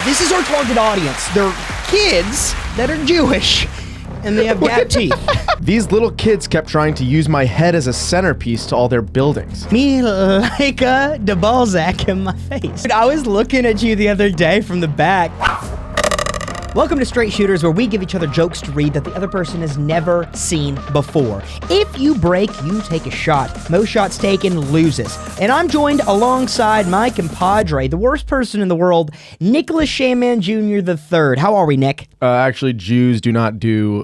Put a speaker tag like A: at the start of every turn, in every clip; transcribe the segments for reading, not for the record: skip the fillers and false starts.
A: This is our target audience. They're kids that are Jewish, and they have gap teeth.
B: These little kids kept trying to use my head as a centerpiece to all their buildings.
A: Me like de Balzac in my face. Dude, I was looking at you the other day from the back. Welcome to Straight Shooters, where we give each other jokes to read that the other person has never seen before. If you break, you take a shot. Most shots taken loses. And I'm joined alongside my compadre, the worst person in the world, Nicholas Shanman Jr. III. How are we, Nick?
B: Actually, Jews do not do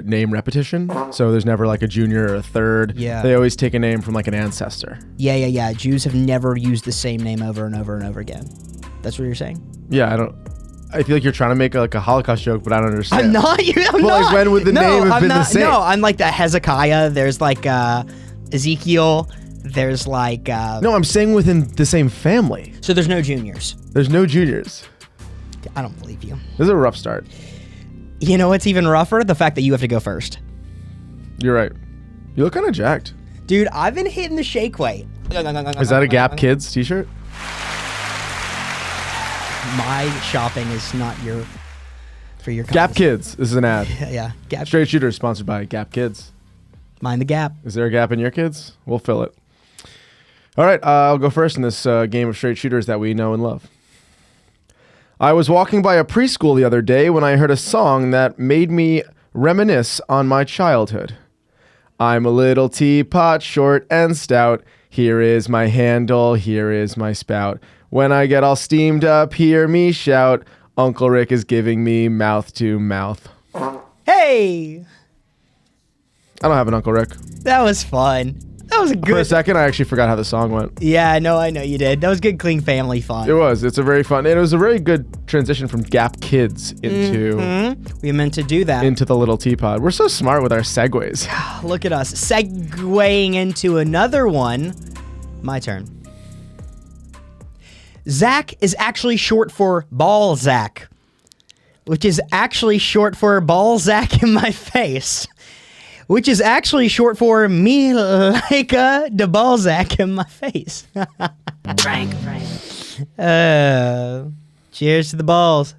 B: name repetition, so there's never like a junior or a third.
A: Yeah.
B: They always take a name from like an ancestor.
A: Yeah. Jews have never used the same name over and over and over again. That's what you're saying?
B: Yeah, I feel like you're trying to make like a Holocaust joke, but I don't understand.
A: I'm not. I'm not.
B: Like, when would the name have been the same?
A: No, I'm like the Hezekiah. There's like Ezekiel. There's like...
B: No, I'm saying within the same family.
A: So there's no juniors.
B: There's no juniors.
A: I don't believe you.
B: This is a rough start.
A: You know what's even rougher? The fact that you have to go first.
B: You're right. You look kind of jacked.
A: Dude, I've been hitting the shake weight.
B: Is that a Gap Kids t-shirt?
A: My shopping is not for your
B: Gap Kids. This is an ad.
A: Yeah. Gap.
B: Straight Shooters sponsored by Gap Kids.
A: Mind the gap.
B: Is there a gap in your kids? We'll fill it. All right, I'll go first in this game of Straight Shooters that we know and love. I was walking by a preschool the other day when I heard a song that made me reminisce on my childhood. I'm a little teapot, short and stout. Here is my handle, here is my spout. When I get all steamed up, hear me shout. Uncle Rick is giving me mouth to mouth.
A: Hey!
B: I don't have an Uncle Rick.
A: That was fun. That was a good...
B: For a second, I actually forgot how the song went.
A: Yeah, I know you did. That was good, clean family fun.
B: It was. It's a very fun... And it was a very good transition from Gap Kids into...
A: We meant to do that.
B: Into the little teapot. We're so smart with our segues.
A: Look at us. Segueing into another one. My turn. Zack is actually short for Balzac, which is actually short for Balzac in my face, which is actually short for me like de Balzac in my face.
C: Frank.
A: Cheers to the balls.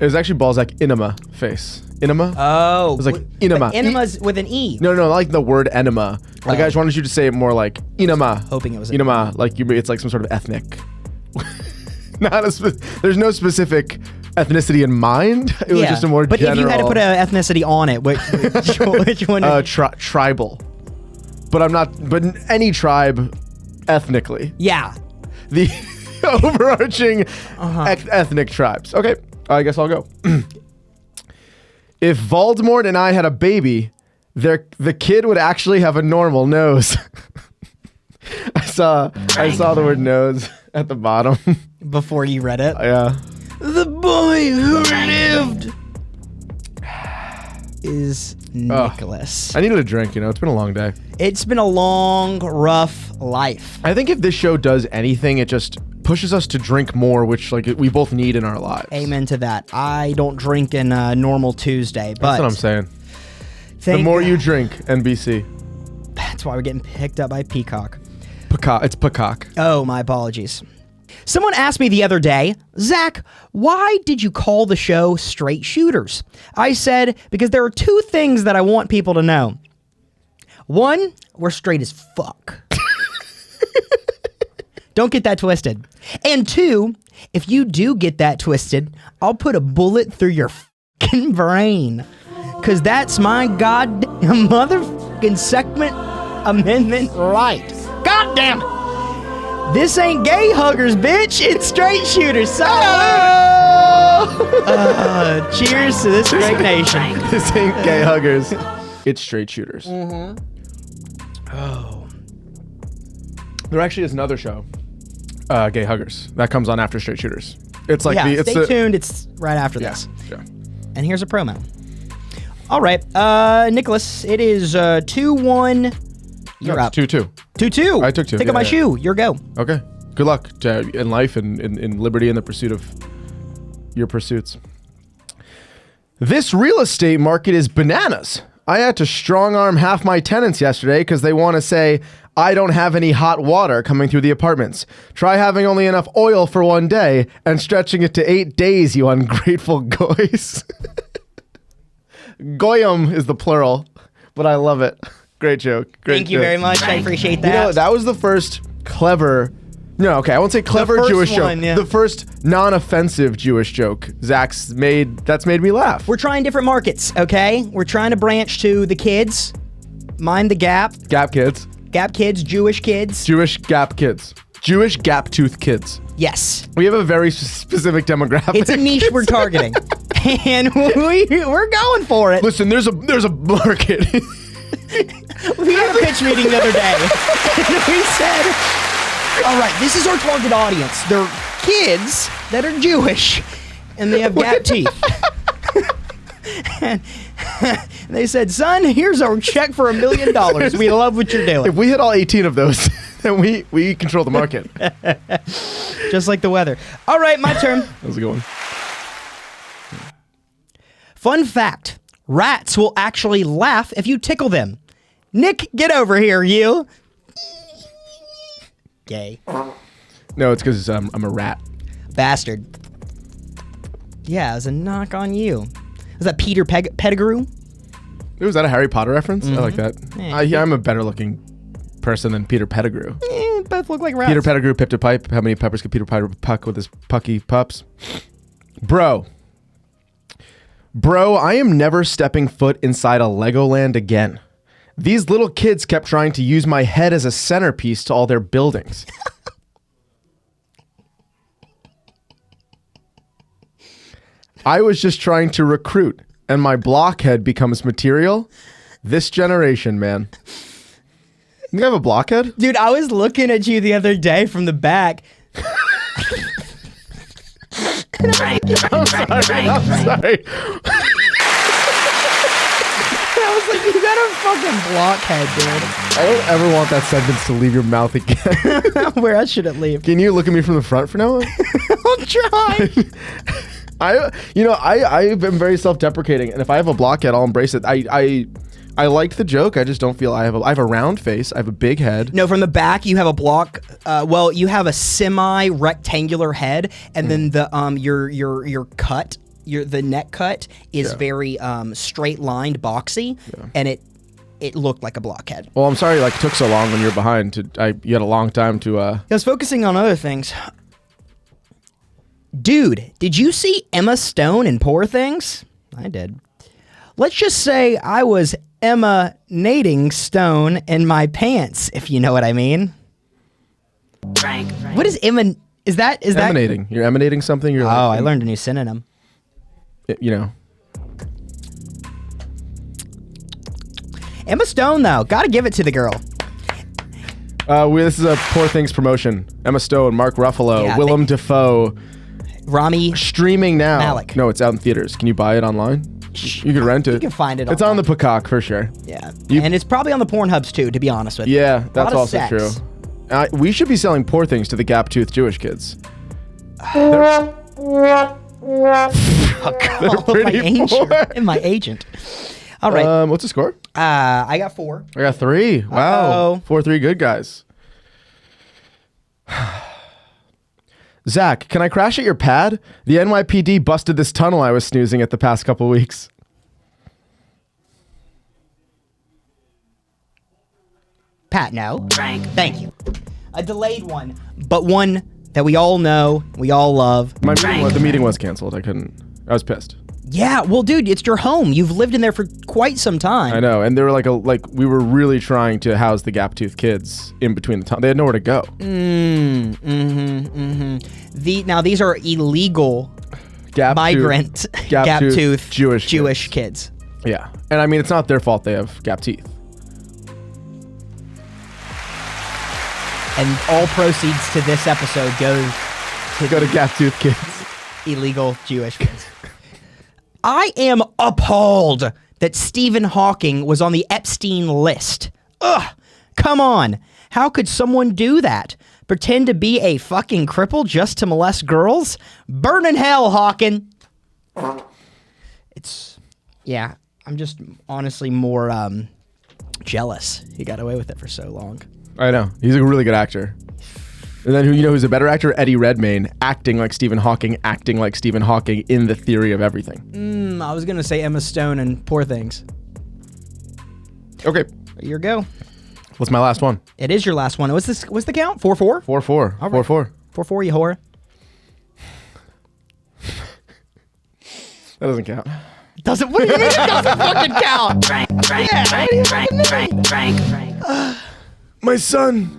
B: It was actually Balzac enema face. Enema?
A: Oh.
B: It was like enema.
A: Enema's with an E.
B: No, like the word enema. Like I just wanted you to say it more like enema.
A: Hoping it was
B: enema. Like it's like some sort of ethnic. There's no specific ethnicity in mind. It was just a more general.
A: But if you had to put an ethnicity on it, which one?
B: Tribal. But any tribe ethnically.
A: Yeah.
B: The overarching ethnic tribes. Okay, I guess I'll go. If Voldemort and I had a baby, the kid would actually have a normal nose. I saw the word nose at the bottom.
A: Before you read it?
B: Yeah.
A: The boy who lived is Nicholas.
B: I needed a drink, it's been a long day.
A: It's been a long, rough life.
B: I think if this show does anything, it just pushes us to drink more, which we both need in our lives.
A: Amen to that. I don't drink in a normal Tuesday, but...
B: That's what I'm saying. The more you drink, NBC.
A: That's why we're getting picked up by Peacock.
B: It's Peacock.
A: Oh, my apologies. Someone asked me the other day, Zach, why did you call the show Straight Shooters? I said, because there are two things that I want people to know. One, we're straight as fuck. Don't get that twisted. And two, if you do get that twisted, I'll put a bullet through your fucking brain. Because that's my goddamn motherfucking Second Amendment right. God damn it. This ain't gay huggers, bitch. It's Straight Shooters. So, cheers to this great nation.
B: This ain't gay huggers. It's Straight Shooters.
A: Oh.
B: There actually is another show, Gay Huggers, that comes on after Straight Shooters. It's like
A: stay tuned. It's right after this.
B: Yeah.
A: And here's a promo. All right, Nicholas, it is 2-1. You're up.
B: 2-2.
A: 2-2.
B: I took 2.
A: Take out my shoe. Your go.
B: Okay. Good luck in life and in liberty and the pursuit of your pursuits. This real estate market is bananas. I had to strong arm half my tenants yesterday because they want to say, I don't have any hot water coming through the apartments. Try having only enough oil for one day and stretching it to 8 days, you ungrateful goys. Goyim is the plural, but I love it. Great joke. Great
A: Thank you
B: joke.
A: very much. I appreciate that.
B: You know, that was the first clever... No, okay, I won't say clever
A: first
B: Jewish
A: one,
B: joke.
A: yeah.
B: The first non-offensive Jewish joke Zach's made, that's made me laugh.
A: We're trying different markets, okay? We're trying to branch to the kids. Mind the gap.
B: Gap kids.
A: Gap kids, Jewish kids.
B: Jewish gap kids. Jewish gap tooth kids.
A: Yes.
B: We have a very specific demographic.
A: It's a niche we're targeting. And we're going for it.
B: Listen, there's a market.
A: We had a pitch meeting the other day. And we said, all right, this is our target audience. They're kids that are Jewish, and they have gap teeth. And they said, son, here's our check for $1 million. We love what you're doing.
B: If we hit all 18 of those, then we control the market.
A: Just like the weather. All right, my turn.
B: That was a good one.
A: Fun fact, rats will actually laugh if you tickle them. Nick, get over here, you. Gay.
B: No, it's because I'm a rat.
A: Bastard. Yeah, it was a knock on you. Was that Peter Pettigrew?
B: Was that a Harry Potter reference? I like that.
A: Yeah.
B: I'm a better looking person than Peter Pettigrew.
A: Both look like rats.
B: Peter Pettigrew pipped a pipe. How many peppers could Peter Piper puck with his pucky pups? Bro, I am never stepping foot inside a Legoland again. These little kids kept trying to use my head as a centerpiece to all their buildings. I was just trying to recruit, and my blockhead becomes material. This generation, man. You have a blockhead?
A: Dude, I was looking at you the other day from the back.
B: I'm sorry.
A: I was like, you got a fucking blockhead, dude.
B: I don't ever want that sentence to leave your mouth again.
A: Where should it leave?
B: Can you look at me from the front for now on?
A: I'll try.
B: I've been very self-deprecating, and if I have a blockhead, I'll embrace it. I liked the joke. I just don't feel I have a round face. I have a big head.
A: No, from the back you have a block. You have a semi-rectangular head, and then the your cut, the neck cut is very straight lined, boxy, and it looked like a blockhead.
B: Well, I'm sorry. Like, it took so long when you were behind. You had a long time to.
A: I was focusing on other things. Dude, did you see Emma Stone in Poor Things? I did. Let's just say I was emanating stone in my pants, if you know what I mean.
C: Frank.
A: What is is that
B: Emanating. You're emanating something. You're.
A: I learned a new synonym.
B: You know.
A: Emma Stone, though, gotta give it to the girl.
B: This is a Poor Things promotion. Emma Stone, Mark Ruffalo,
A: Yeah,
B: Willem Dafoe.
A: Rami
B: Streaming now.
A: Malek.
B: No, it's out in theaters. Can you buy it online? You can rent it.
A: You can find it
B: It's on the Peacock for sure.
A: Yeah. And it's probably on the Pornhubs too, to be honest with you.
B: Yeah, that's
A: of
B: also
A: sex.
B: true. We should be selling Poor Things to the gap-toothed Jewish kids.
A: Call
B: pretty
A: my agent. All right.
B: What's the score?
A: I got 4.
B: I got 3. Wow. 4-3 good guys. Zach, can I crash at your pad? The NYPD busted this tunnel I was snoozing at the past couple weeks.
A: Pat, no.
C: Frank.
A: Thank you. A delayed one, but one that we all know, we all love.
B: The meeting was canceled. I was pissed.
A: Yeah, well, dude, it's your home. You've lived in there for quite some time.
B: I know, and they were we were really trying to house the gap-toothed kids in between the time. They had nowhere to go.
A: Now these are illegal migrant gap-toothed Jewish kids.
B: Yeah, and I mean, it's not their fault they have gap teeth.
A: And all proceeds to this episode go
B: to gap-toothed kids.
A: Illegal Jewish kids. I am appalled that Stephen Hawking was on the Epstein list. Ugh, come on. How could someone do that? Pretend to be a fucking cripple just to molest girls? Burn in hell, Hawking. I'm just honestly more jealous he got away with it for so long.
B: I know. He's a really good actor. And then who's a better actor? Eddie Redmayne, acting like Stephen Hawking in The Theory of Everything.
A: I was gonna say Emma Stone and Poor Things.
B: Okay.
A: Your go.
B: What's my last one?
A: It is your last one. What's the count? 4-4?
B: 4-4.
A: All right.
B: 4-4.
A: 4-4, you whore.
B: That doesn't count.
A: What do you mean it doesn't fucking count?
C: Frank.
B: My son,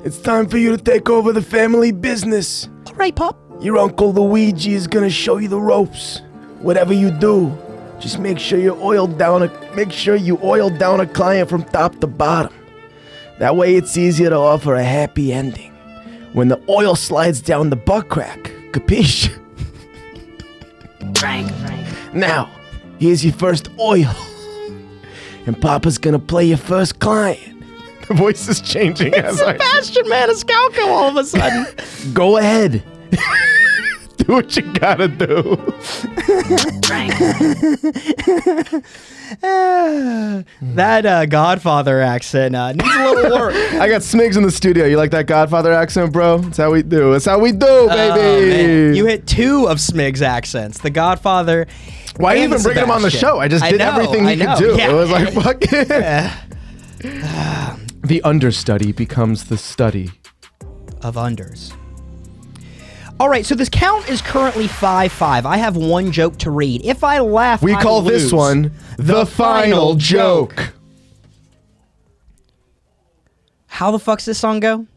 B: it's time for you to take over the family business.
A: All right, Pop.
B: Your Uncle Luigi is gonna show you the ropes. Whatever you do, just make sure you oil down a client from top to bottom. That way it's easier to offer a happy ending. When the oil slides down the butt crack, capiche?
C: Frank.
B: Now, here's your first oil. And Papa's gonna play your first client. The voice is changing as
A: Sebastian Maniscalco all of a sudden.
B: Go ahead. Do what you gotta do.
C: Frank.
A: That Godfather accent needs a little work.
B: I got Smigs in the studio. You like that Godfather accent, bro? That's how we do. That's how we do,
A: Oh,
B: baby.
A: man. You hit 2 of Smig's accents. The Godfather.
B: Why are you
A: and
B: even bringing him on the
A: Sebastian.
B: show? I just did everything he could do.
A: Yeah.
B: It was like, fuck it. The understudy becomes the study.
A: Of unders. All right, so this count is currently 5-5. I have one joke to read. If I laugh,
B: We
A: I
B: call
A: lose.
B: this one the final joke.
A: How the fuck's this song go?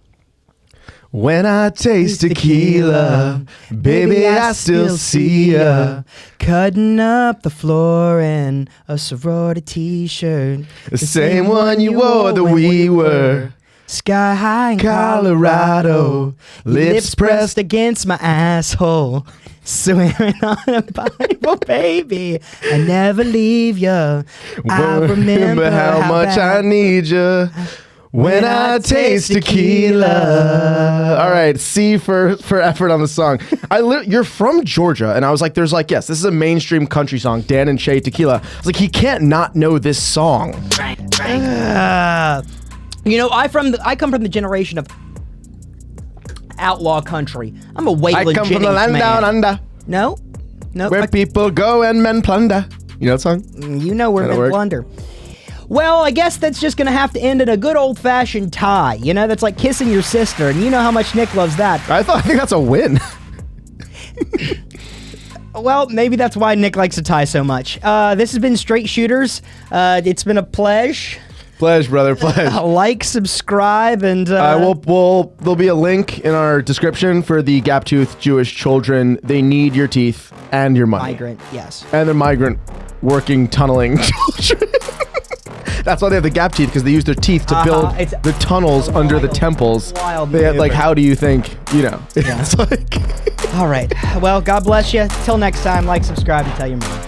B: When I taste tequila, baby, I still see ya.
A: Cutting up the floor in a sorority t-shirt.
B: The same one you wore that we were.
A: Sky high in
B: Colorado,
A: lips pressed against my asshole. Swearing on a Bible, baby, I never leave ya. I remember
B: how much I need ya. When I taste tequila. All right, C for effort on the song. You're from Georgia, and I was like, yes, this is a mainstream country song, Dan and Shay Tequila. I was like, he can't not know this song.
C: Frank.
A: I come from the generation of outlaw country. I'm a
B: I
A: Waylon
B: come
A: Jennings
B: from the land
A: man.
B: down under,
A: No,
B: where people go and men plunder. You know that song?
A: You know we're
B: That'll
A: in
B: work.
A: blunder. Well, I guess that's just gonna have to end in a good old-fashioned tie. That's like kissing your sister, and you know how much Nick loves that.
B: I think that's a win.
A: Well, maybe that's why Nick likes to tie so much. This has been Straight Shooters. It's been a pleasure.
B: Pledge, brother, pledge.
A: Like, subscribe, and
B: There'll be a link in our description for the gap-toothed Jewish children. They need your teeth and your money.
A: migrant. Yes.
B: And they're migrant working tunneling children. That's why they have the gap teeth, because they use their teeth to build
A: It's
B: the tunnels
A: a
B: under the
A: wild,
B: temples.
A: wild
B: They had, like,
A: maneuver.
B: how do you think, It's like...
A: All right. Well, God bless you. Till next time, like, subscribe, and tell your mom.